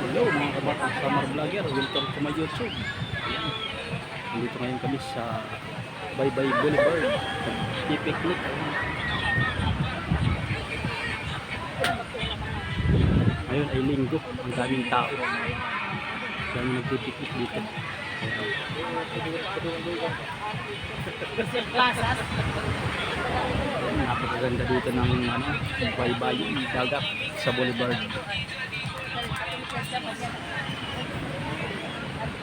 Hello mga kabatang summer vlogger, welcome to my YouTube. Ayan. Nandito ngayon kami sa Baybay Boulevard, i-picnic. Ngayon ay linggo, ang daming tao. Dami nagpipiknik dito. Napakaganda dito ng baybay, dagat sa boulevard.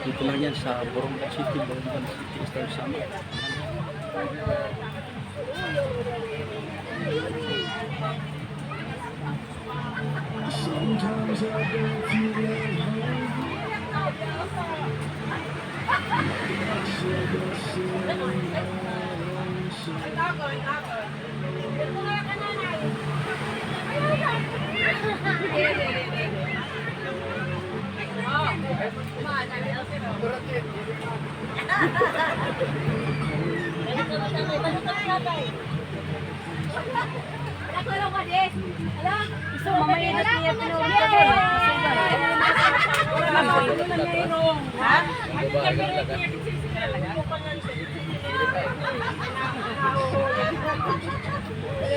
Dito lang yan sa Borongan City, Eastern Samar. Sometimes I don't feel at home.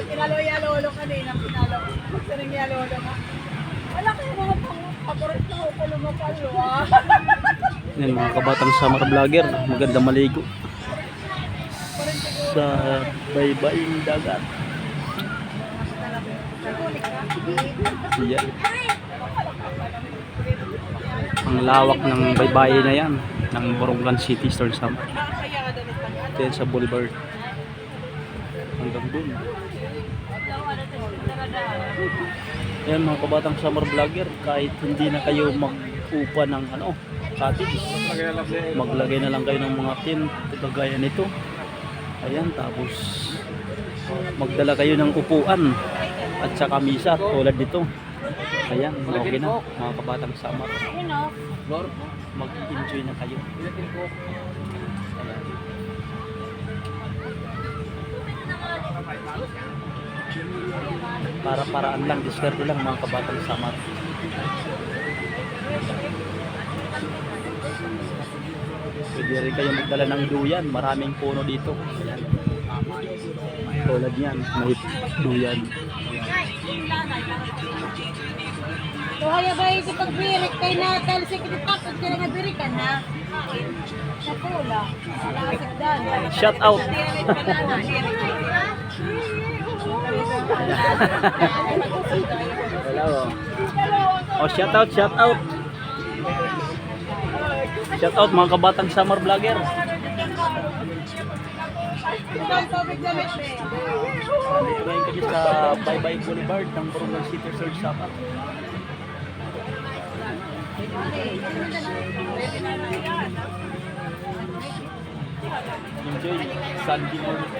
Pinalo-yalolo kanina, pinalo. Saring yalolo ka. Wala kayo mga paborito ko pa lumapalo ah. Yan mga kabatang summer vlogger, maganda maligo sa baybaying dagat. Yan. Ang lawak ng baybayin na yan ng Borongan City, Eastern Samar. Yan sa boulevard hanggang dun. Yan mga kabatang summer vlogger, kahit hindi na kayo mag-upa ng cottage, maglagay na lang kayo ng mga tent kagaya nito. Ayan, tapos magdala kayo ng upuan at saka misa tulad dito. Ayan, okay na mga kabatang summer. Mag-enjoy na kayo. Ayan. Para-paraan lang, diskarte lang mga kabatang summer. Pwede rin kayo magdala ng duyan, maraming puno dito. Ayan. Tulad yan, may duyan. So kaya ba ito pagbirik kay natal si kitapos kaya nga birikan ha? Sa pula. Shout out. Hello. Oh, shout out, shout out. Shout out mga kabatang summer vlogger. Dito ngayon kami sa Baybay Boulevard ng Borongan City, Eastern Samar. Enjoy Sunday morning.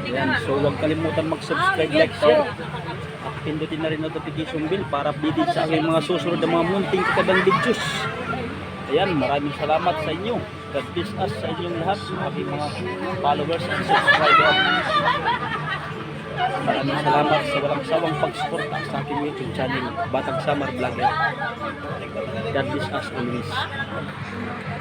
Yan, so huwag kalimutan mag-subscribe, like, share. At pindutin na rin notification bell para update sa aking mga susunod na mga munting kakabang videos. Ayan, maraming salamat sa inyo. God bless us sa inyong lahat, sa aking mga followers and subscribers. Maraming salamat sa walang sawang pag-suporta sa aking YouTube channel, Batang Summer Vlogger. God bless us always.